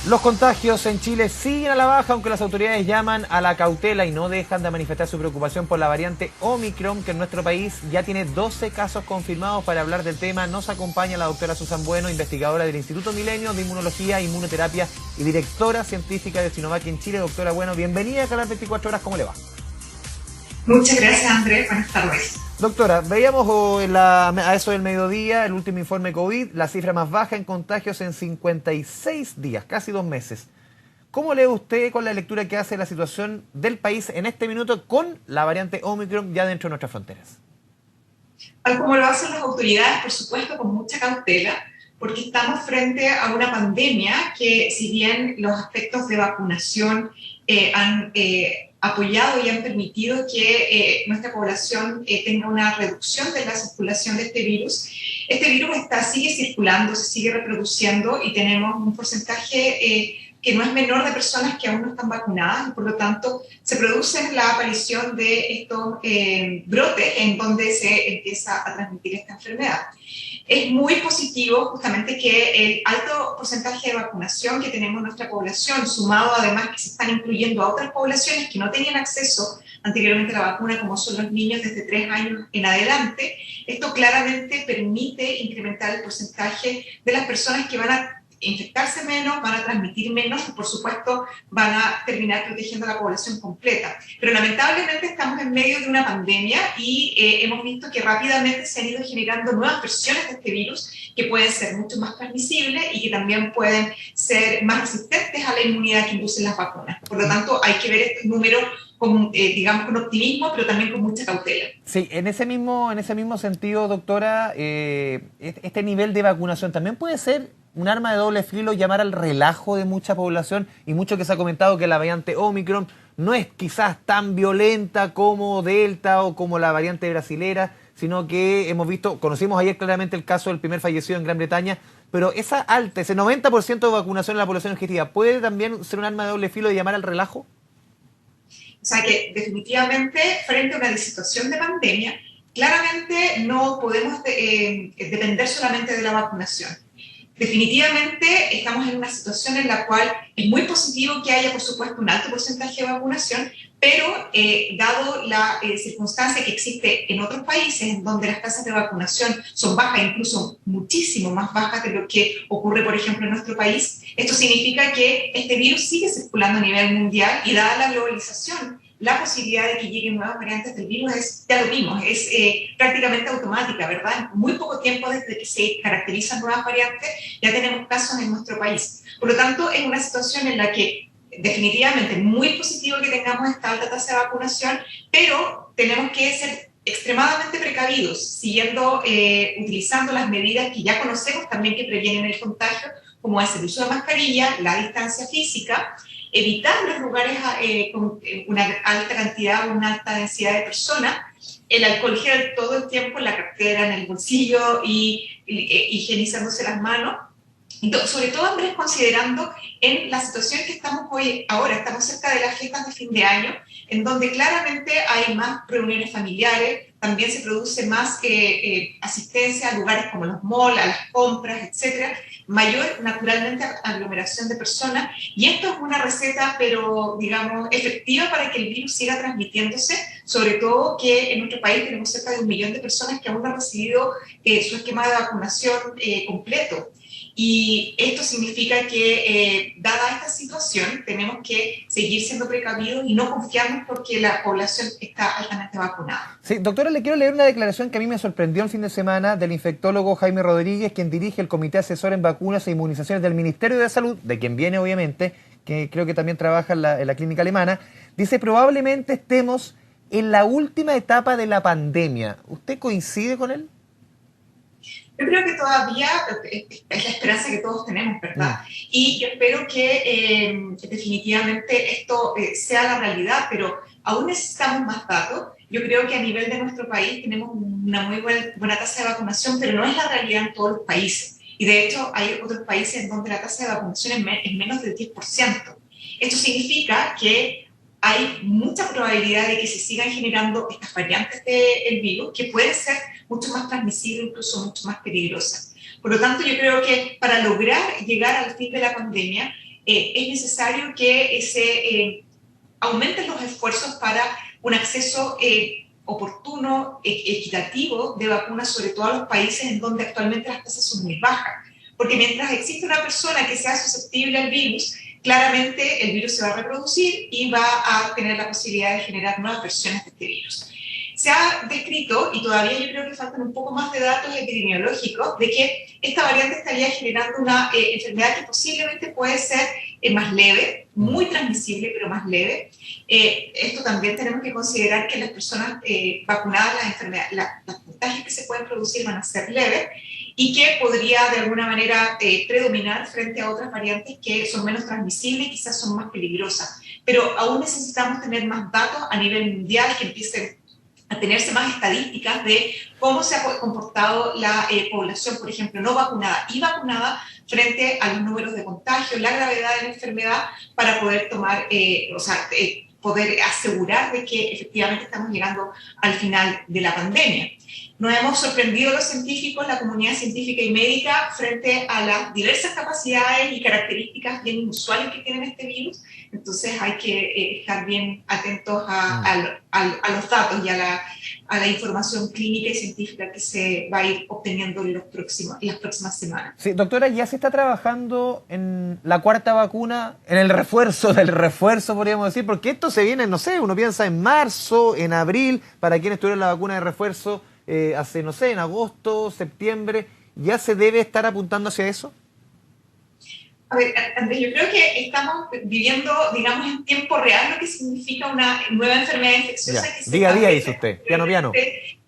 Los contagios en Chile siguen a la baja, aunque las autoridades llaman a la cautela y no dejan de manifestar su preocupación por la variante Omicron, que en nuestro país ya tiene 12 casos confirmados. Para hablar del tema nos acompaña la doctora Susan Bueno, investigadora del Instituto Milenio de Inmunología, Inmunoterapia y directora científica de Sinovac en Chile. Doctora Bueno, bienvenida a Canal 24 Horas, ¿cómo le va? Muchas gracias, Andrés. Buenas tardes. Doctora, veíamos a eso del mediodía el último informe COVID, la cifra más baja en contagios en 56 días, casi 2 meses. ¿Cómo lee usted con la lectura que hace la situación del país en este minuto con la variante Omicron ya dentro de nuestras fronteras? Tal como lo hacen las autoridades, por supuesto, con mucha cautela, porque estamos frente a una pandemia que, si bien los aspectos de vacunación han apoyado y han permitido que nuestra población tenga una reducción de la circulación de este virus sigue circulando, se sigue reproduciendo y tenemos un porcentaje que no es menor de personas que aún no están vacunadas y por lo tanto se produce la aparición de estos brotes en donde se empieza a transmitir esta enfermedad. Es muy positivo justamente que el alto porcentaje de vacunación que tenemos en nuestra población, sumado además que se están incluyendo a otras poblaciones que no tenían acceso anteriormente a la vacuna, como son los niños desde 3 años en adelante, esto claramente permite incrementar el porcentaje de las personas que van a infectarse menos, van a transmitir menos y por supuesto van a terminar protegiendo a la población completa. Pero lamentablemente estamos en medio de una pandemia y hemos visto que rápidamente se han ido generando nuevas versiones de este virus que pueden ser mucho más transmisibles y que también pueden ser más resistentes a la inmunidad que inducen las vacunas. Por lo tanto, hay que ver estos números con, digamos, con optimismo, pero también con mucha cautela. Sí, en ese mismo sentido, doctora, este nivel de vacunación también puede ser un arma de doble filo, llamar al relajo de mucha población, y mucho que se ha comentado que la variante Omicron no es quizás tan violenta como Delta o como la variante brasilera, sino que conocimos ayer claramente el caso del primer fallecido en Gran Bretaña, pero ese 90% de vacunación en la población objetiva, ¿puede también ser un arma de doble filo de llamar al relajo? O sea que definitivamente frente a una situación de pandemia, claramente no podemos depender solamente de la vacunación. Definitivamente estamos en una situación en la cual es muy positivo que haya, por supuesto, un alto porcentaje de vacunación, pero dado la circunstancia que existe en otros países en donde las tasas de vacunación son bajas, incluso muchísimo más bajas de lo que ocurre, por ejemplo, en nuestro país, esto significa que este virus sigue circulando a nivel mundial y dada la globalización, la posibilidad de que lleguen nuevas variantes del virus ya lo vimos, es prácticamente automática, ¿verdad? En muy poco tiempo desde que se caracterizan nuevas variantes, ya tenemos casos en nuestro país. Por lo tanto, es una situación en la que definitivamente es muy positivo que tengamos esta alta tasa de vacunación, pero tenemos que ser extremadamente precavidos, utilizando las medidas que ya conocemos también que previenen el contagio, como es el uso de mascarilla, la distancia física, evitar los lugares con una alta cantidad o una alta densidad de personas, el alcohol gel todo el tiempo en la cartera, en el bolsillo y higienizándose las manos. Sobre todo, Andrés, considerando en la situación que estamos ahora, estamos cerca de las fiestas de fin de año, en donde claramente hay más reuniones familiares, también se produce más asistencia a lugares como los malls, a las compras, etcétera, mayor naturalmente aglomeración de personas, y esto es una receta, pero digamos, efectiva para que el virus siga transmitiéndose, sobre todo que en nuestro país tenemos cerca de 1 millón de personas que aún no han recibido su esquema de vacunación completo. Y esto significa que, dada esta situación, tenemos que seguir siendo precavidos y no confiarnos porque la población está altamente vacunada. Sí, doctora, le quiero leer una declaración que a mí me sorprendió el fin de semana del infectólogo Jaime Rodríguez, quien dirige el Comité Asesor en Vacunas e Inmunizaciones del Ministerio de Salud, de quien viene obviamente, que creo que también trabaja en la clínica alemana. Dice: probablemente estemos en la última etapa de la pandemia. ¿Usted coincide con él? Yo creo que todavía es la esperanza que todos tenemos, ¿verdad? Y yo espero que definitivamente esto sea la realidad, pero aún necesitamos más datos. Yo creo que a nivel de nuestro país tenemos una muy buena tasa de vacunación, pero no es la realidad en todos los países. Y de hecho hay otros países en donde la tasa de vacunación es menos del 10%. Esto significa que hay mucha probabilidad de que se sigan generando estas variantes del virus que pueden ser mucho más transmisibles, incluso mucho más peligrosas. Por lo tanto, yo creo que para lograr llegar al fin de la pandemia, es necesario que se aumenten los esfuerzos para un acceso oportuno, equitativo de vacunas, sobre todo a los países en donde actualmente las tasas son muy bajas. Porque mientras existe una persona que sea susceptible al virus, claramente el virus se va a reproducir y va a tener la posibilidad de generar nuevas versiones de este virus. Se ha descrito, y todavía yo creo que faltan un poco más de datos epidemiológicos, de que esta variante estaría generando una enfermedad que posiblemente puede ser más leve, muy transmisible, pero más leve. Esto también tenemos que considerar que las personas vacunadas, las contagios que se pueden producir van a ser leves y que podría de alguna manera predominar frente a otras variantes que son menos transmisibles y quizás son más peligrosas. Pero aún necesitamos tener más datos a nivel mundial que empiecen a tenerse más estadísticas de cómo se ha comportado la población, por ejemplo, no vacunada y vacunada frente a los números de contagio, la gravedad de la enfermedad, para poder tomar, poder asegurar de que efectivamente estamos llegando al final de la pandemia. Nos hemos sorprendido los científicos, la comunidad científica y médica, frente a las diversas capacidades y características bien inusuales que tiene este virus. Entonces hay que estar bien atentos a los datos y a la información clínica y científica que se va a ir obteniendo en las próximas semanas. Sí, doctora, ya se está trabajando en la cuarta vacuna, en el refuerzo del refuerzo, podríamos decir, porque esto se viene, no sé, uno piensa en marzo, en abril, para quienes tuvieron la vacuna de refuerzo hace, no sé, en agosto, septiembre, ¿ya se debe estar apuntando hacia eso? A ver, Andrés, yo creo que estamos viviendo, digamos, en tiempo real lo que significa una nueva enfermedad infecciosa Ya, que se día a día, dice usted, piano piano.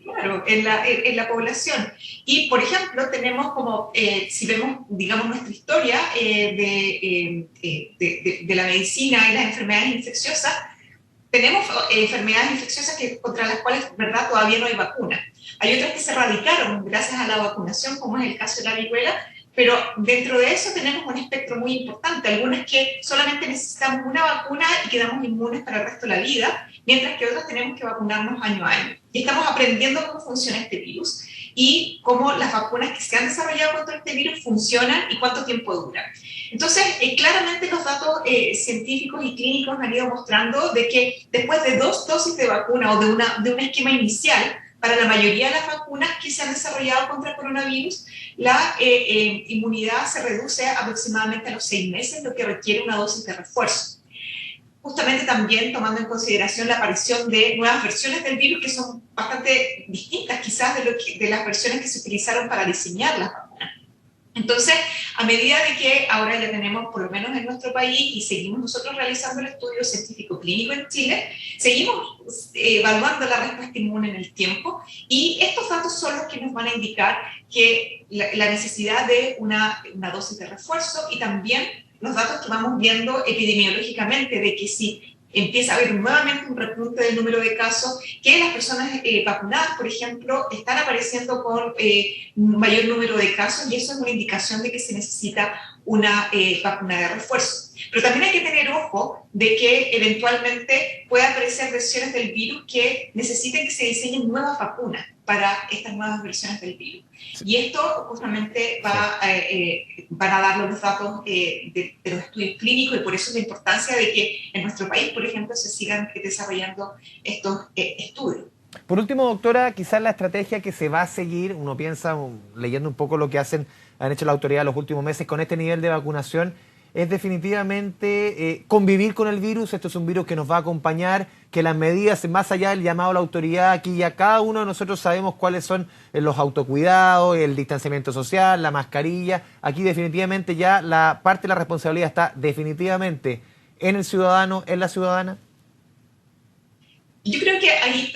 Claro, en la población. Y, por ejemplo, tenemos como, si vemos, digamos, nuestra historia de la medicina y las enfermedades infecciosas, tenemos enfermedades infecciosas contra las cuales, ¿verdad?, todavía no hay vacuna. Hay otras que se erradicaron gracias a la vacunación, como es el caso de la viruela, pero dentro de eso tenemos un espectro muy importante. Algunas que solamente necesitamos una vacuna y quedamos inmunes para el resto de la vida, mientras que otras tenemos que vacunarnos año a año. Y estamos aprendiendo cómo funciona este virus y cómo las vacunas que se han desarrollado contra este virus funcionan y cuánto tiempo duran. Entonces, claramente los datos científicos y clínicos han ido mostrando de que después de 2 dosis de vacuna o de un esquema inicial, para la mayoría de las vacunas que se han desarrollado contra el coronavirus, la inmunidad se reduce aproximadamente a los 6 meses, lo que requiere una dosis de refuerzo. Justamente también tomando en consideración la aparición de nuevas versiones del virus que son bastante distintas quizás de las versiones que se utilizaron para diseñar las vacunas. Entonces, a medida de que ahora ya tenemos, por lo menos en nuestro país, y seguimos nosotros realizando el estudio científico clínico en Chile, seguimos evaluando la respuesta inmune en el tiempo, y estos datos son los que nos van a indicar que la necesidad de una dosis de refuerzo, y también los datos que vamos viendo epidemiológicamente de que si empieza a haber nuevamente un repunte del número de casos, que las personas vacunadas, por ejemplo, están apareciendo con un mayor número de casos, y eso es una indicación de que se necesita una vacuna de refuerzo. Pero también hay que tener ojo de que eventualmente pueda aparecer versiones del virus que necesiten que se diseñen nuevas vacunas para estas nuevas versiones del virus. Y esto justamente van a darnos los datos de los estudios clínicos, y por eso la importancia de que en nuestro país, por ejemplo, se sigan desarrollando estos estudios. Por último, doctora, quizás la estrategia que se va a seguir, uno piensa, leyendo un poco lo que han hecho la autoridad los últimos meses con este nivel de vacunación, es definitivamente convivir con el virus. Esto es un virus que nos va a acompañar, que las medidas, más allá del llamado a la autoridad, aquí ya cada uno de nosotros sabemos cuáles son los autocuidados, el distanciamiento social, la mascarilla. Aquí definitivamente ya la parte de la responsabilidad está definitivamente en el ciudadano, en la ciudadana. Yo creo que hay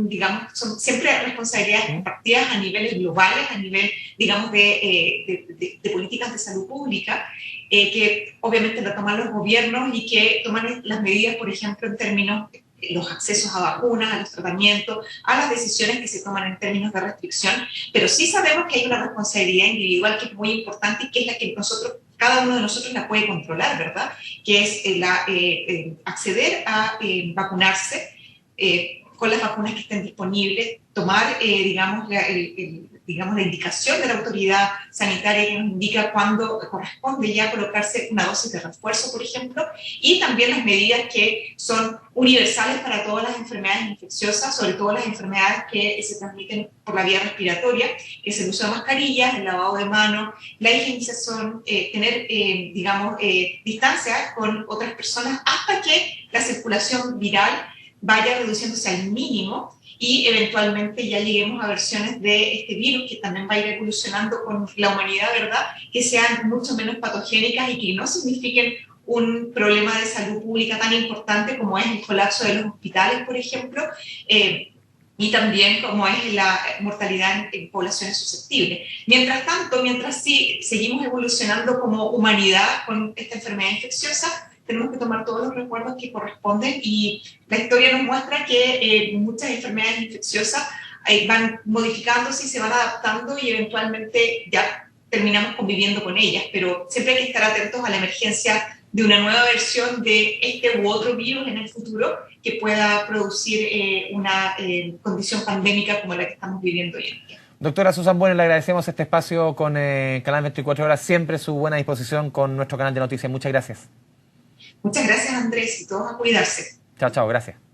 digamos, son siempre responsabilidades compartidas a niveles globales, a nivel, digamos, de políticas de salud pública, que obviamente lo toman los gobiernos y que toman las medidas, por ejemplo, en términos de los accesos a vacunas, a los tratamientos, a las decisiones que se toman en términos de restricción, pero sí sabemos que hay una responsabilidad individual que es muy importante y que es la que cada uno de nosotros la puede controlar, ¿verdad? Que es acceder a vacunarse con las vacunas que estén disponibles, tomar, digamos, digamos, la indicación de la autoridad sanitaria que nos indica cuándo corresponde ya colocarse una dosis de refuerzo, por ejemplo, y también las medidas que son universales para todas las enfermedades infecciosas, sobre todo las enfermedades que se transmiten por la vía respiratoria, que es el uso de mascarillas, el lavado de manos, la higienización, tener, digamos, distancia con otras personas hasta que la circulación viral vaya reduciéndose al mínimo y eventualmente ya lleguemos a versiones de este virus que también va a ir evolucionando con la humanidad, ¿verdad? Que sean mucho menos patogénicas y que no signifiquen un problema de salud pública tan importante como es el colapso de los hospitales, por ejemplo, y también como es la mortalidad en poblaciones susceptibles. Mientras tanto, mientras sí seguimos evolucionando como humanidad con esta enfermedad infecciosa, tenemos que tomar todos los resguardos que corresponden y la historia nos muestra que muchas enfermedades infecciosas van modificándose y se van adaptando y eventualmente ya terminamos conviviendo con ellas, pero siempre hay que estar atentos a la emergencia de una nueva versión de este u otro virus en el futuro que pueda producir una condición pandémica como la que estamos viviendo hoy en día. Doctora Susan Bueno, le agradecemos este espacio con Canal 24 Horas, siempre su buena disposición con nuestro canal de noticias. Muchas gracias. Muchas gracias, Andrés, y todos a cuidarse. Chao, chao, gracias.